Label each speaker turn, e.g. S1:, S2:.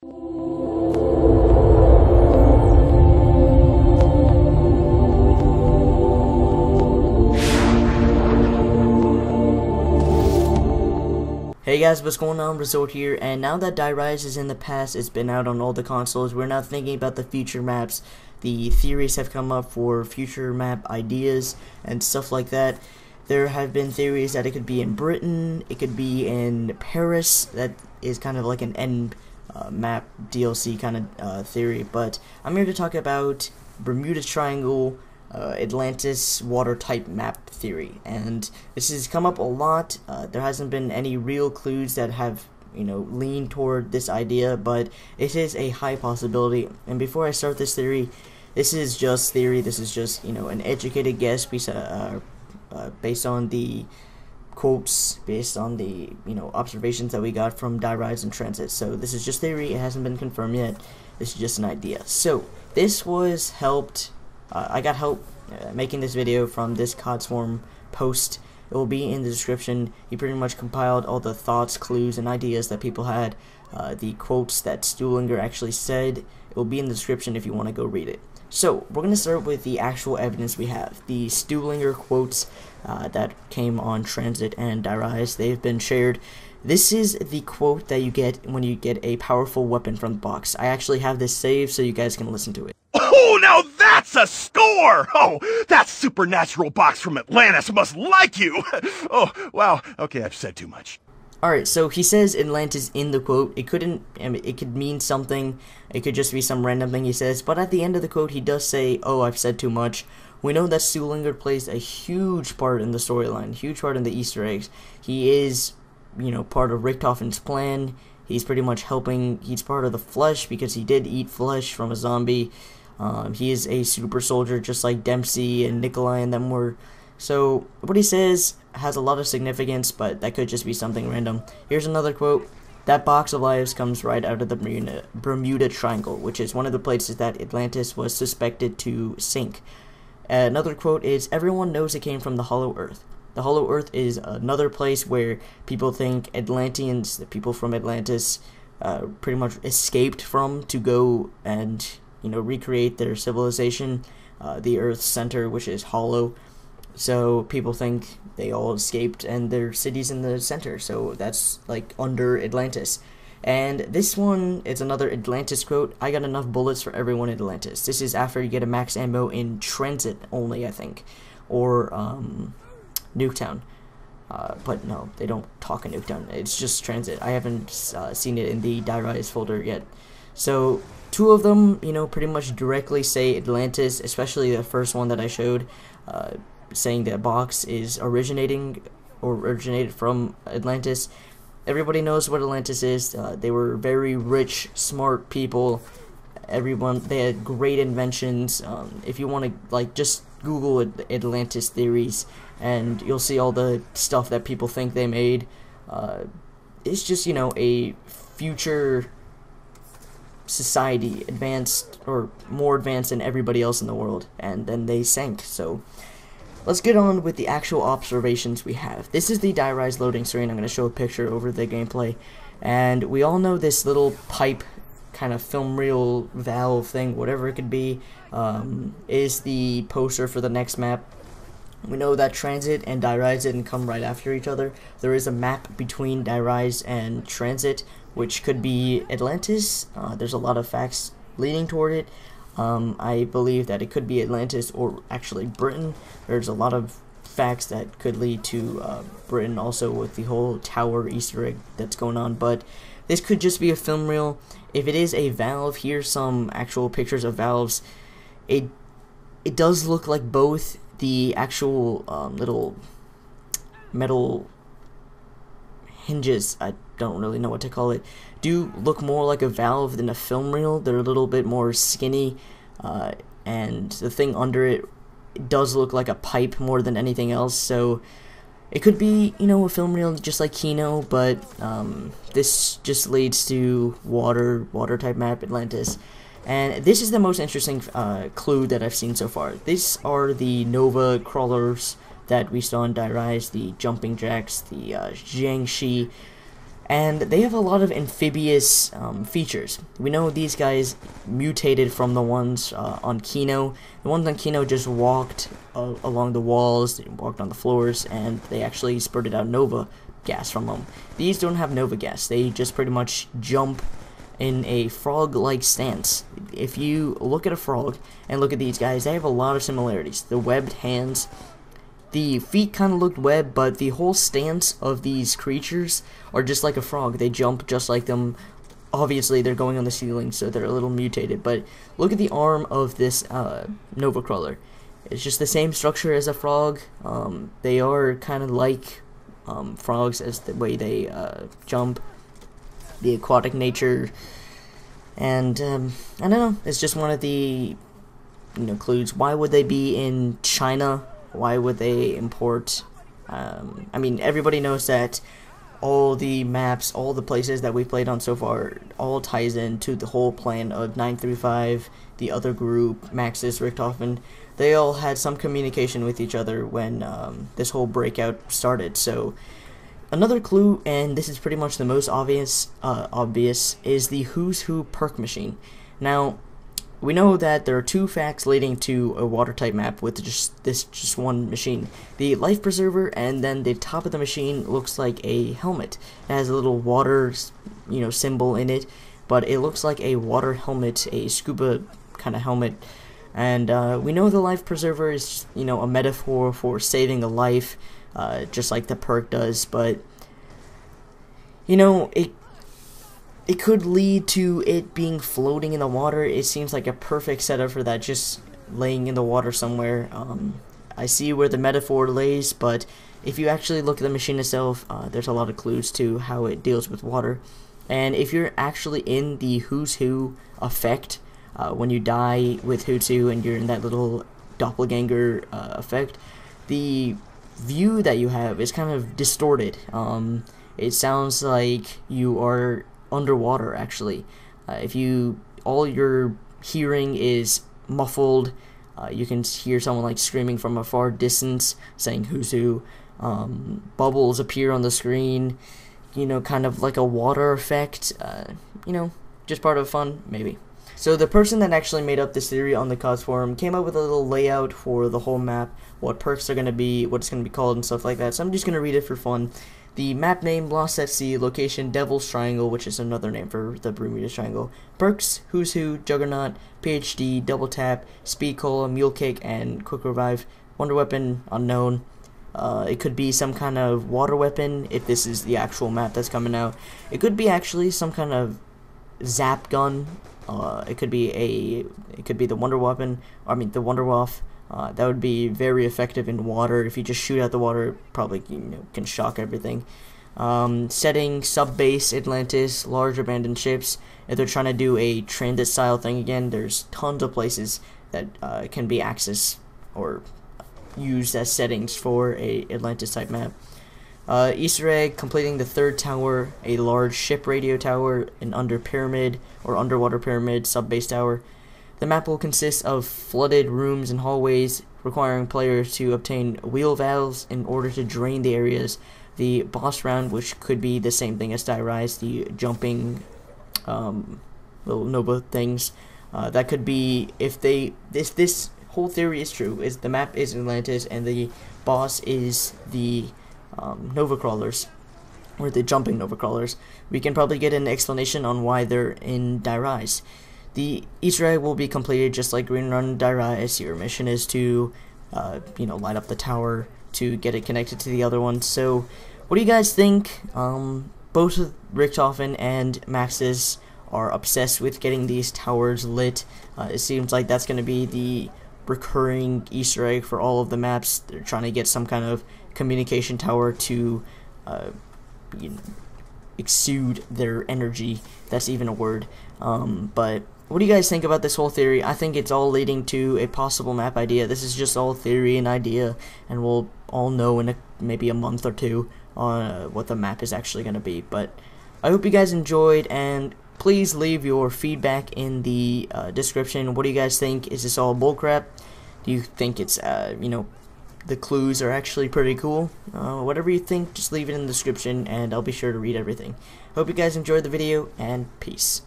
S1: Hey guys, what's going on? Resort here, and now that Die Rise is in the past, it's been out on all the consoles, we're now thinking about the future maps. The theories have come up for future map ideas and stuff like that. There have been theories that it could be in Britain, it could be in Paris. That is kind of like an end map DLC kind of theory, but I'm here to talk about Bermuda Triangle, Atlantis water type map theory, and this has come up a lot. There hasn't been any real clues that have leaned toward this idea, but it is a high possibility. And before I start this theory, this is just theory. This is just an educated guess based on the quotes, based on the observations that we got from Die Rise and Transit. So this is just theory. It hasn't been confirmed yet. This is just an idea. So this was helped. I got help making this video from this Codswarm post. It will be in the description. He pretty much compiled all the thoughts, clues, and ideas that people had. The quotes that Stuhlinger actually said. It will be in the description if you want to go read it. So we're going to start with the actual evidence we have. The Stuhlinger quotes that came on Transit and Die Rise, they've been shared. This is the quote that you get when you get a powerful weapon from the box. I actually have this saved so you guys can listen to it.
S2: Oh, now that's a score! Oh, that supernatural box from Atlantis must like you! Oh, wow. Okay, I've said too much.
S1: Alright, so he says Atlantis in the quote. It could mean something. It could just be some random thing he says. But at the end of the quote, he does say, oh, I've said too much. We know that Stuhlinger plays a huge part in the storyline, huge part in the Easter eggs. He is, part of Richthofen's plan. He's pretty much helping. He's part of the flesh because he did eat flesh from a zombie. He is a super soldier just like Dempsey and Nikolai and them were. So what he says has a lot of significance, but that could just be something random. Here's another quote. That box of lives comes right out of the Bermuda Triangle, which is one of the places that Atlantis was suspected to sink. Another quote is, everyone knows it came from the Hollow Earth. The Hollow Earth is another place where people think Atlanteans, the people from Atlantis, pretty much escaped from to go and recreate their civilization, the Earth's center, which is hollow. So people think they all escaped and their city's in the center, so that's like under Atlantis. And this one is another Atlantis quote. I got enough bullets for everyone in Atlantis. This is after you get a max ammo in Transit only, I think, or Nuketown. But no, they don't talk in Nuketown. It's just Transit. I haven't seen it in the Die Rise folder yet. So two of them, pretty much directly say Atlantis, especially the first one that I showed, saying that box is originated from Atlantis. Everybody knows what Atlantis is. They were very rich, smart people. They had great inventions. If you want to just Google Atlantis theories, and you'll see all the stuff that people think they made. It's just a future society, advanced or more advanced than everybody else in the world, and then they sank. So let's get on with the actual observations we have. This is the Die Rise loading screen. I'm going to show a picture over the gameplay, and we all know this little pipe kind of film reel valve thing, whatever it could be, is the poster for the next map. We know that Transit and Die Rise didn't come right after each other. There is a map between Die Rise and Transit, which could be Atlantis. There's a lot of facts leading toward it. I believe that it could be Atlantis or actually Britain. There's a lot of facts that could lead to Britain also with the whole tower Easter egg that's going on. But this could just be a film reel. If it is a valve, here's some actual pictures of valves. It does look like both the actual little metal hinges, I don't really know what to call it, do look more like a valve than a film reel. They're a little bit more skinny, and the thing under it does look like a pipe more than anything else. So it could be, a film reel just like Kino, but this just leads to water type map Atlantis. And this is the most interesting clue that I've seen so far. These are the Nova crawlers that we saw in Die Rise, the jumping jacks, the Jiangshi, and they have a lot of amphibious features. We know these guys mutated from the ones on Kino. The ones on Kino just walked along the walls, they walked on the floors, and they actually spurted out Nova gas from them. These don't have Nova gas, they just pretty much jump in a frog-like stance. If you look at a frog and look at these guys, they have a lot of similarities. The webbed hands, the feet kind of looked webbed, but the whole stance of these creatures are just like a frog. They jump just like them. Obviously, they're going on the ceiling, so they're a little mutated. But look at the arm of this Nova Crawler. It's just the same structure as a frog. They are kind of like frogs as the way they jump, the aquatic nature. And I don't know. It's just one of the clues. Why would they be in China? Why would they import? I mean, everybody knows that all the maps, all the places that we've played on so far, all ties into the whole plan of 935, the other group, Maxis, Richthofen. They all had some communication with each other when this whole breakout started. So another clue, and this is pretty much the most obvious, is the Who's Who perk machine. Now, we know that there are two facts leading to a water-type map with just one machine. The life preserver, and then the top of the machine looks like a helmet. It has a little water, symbol in it, but it looks like a water helmet, a scuba kind of helmet. And we know the life preserver is, a metaphor for saving a life, just like the perk does. But it could lead to it being floating in the water. It seems like a perfect setup for that, just laying in the water somewhere. I see where the metaphor lays, but if you actually look at the machine itself, there's a lot of clues to how it deals with water. And if you're actually in the Who's Who effect, when you die with Who's Who and you're in that little doppelganger effect, the view that you have is kind of distorted. It sounds like you are underwater, actually. If all your hearing is muffled, you can hear someone like screaming from a far distance saying Who's Who. Bubbles appear on the screen, kind of like a water effect. Just part of fun, maybe. So the person that actually made up this theory on the COS forum came up with a little layout for the whole map, what perks are going to be, what it's going to be called, and stuff like that. So I'm just going to read it for fun. The map name, Lost at Sea, location, Devil's Triangle, which is another name for the Bermuda Triangle. Perks, Who's Who, Juggernaut, PhD, Double Tap, Speed Cola, Mule Kick, and Quick Revive. Wonder Weapon, unknown. It could be some kind of water weapon, if this is the actual map that's coming out. It could be actually some kind of zap gun. It could be the Wonder Weapon, the Wonder Waff. That would be very effective in water. If you just shoot out the water, probably can shock everything. Setting, sub-base, Atlantis, large abandoned ships. If they're trying to do a transit style thing again, there's tons of places that can be accessed or used as settings for a Atlantis type map. Easter egg, completing the third tower, a large ship radio tower, an underwater pyramid, sub-base tower. The map will consist of flooded rooms and hallways, requiring players to obtain wheel valves in order to drain the areas. The boss round, which could be the same thing as Die Rise, the jumping little Nova things. That could be, if this whole theory is true, is the map is Atlantis and the boss is the Nova Crawlers, or the jumping Nova Crawlers, we can probably get an explanation on why they're in Die Rise. The Easter egg will be completed just like Green Run and Die Rise. Your mission is to, light up the tower to get it connected to the other one. So, what do you guys think? Both Richthofen and Maxis are obsessed with getting these towers lit. It seems like that's going to be the recurring Easter egg for all of the maps. They're trying to get some kind of communication tower to exude their energy. That's even a word. But what do you guys think about this whole theory? I think it's all leading to a possible map idea. This is just all theory and idea, and we'll all know in maybe a month or two on what the map is actually going to be. But I hope you guys enjoyed, and please leave your feedback in the description. What do you guys think? Is this all bullcrap? Do you think it's the clues are actually pretty cool. Whatever you think, just leave it in the description, and I'll be sure to read everything. Hope you guys enjoyed the video, and peace.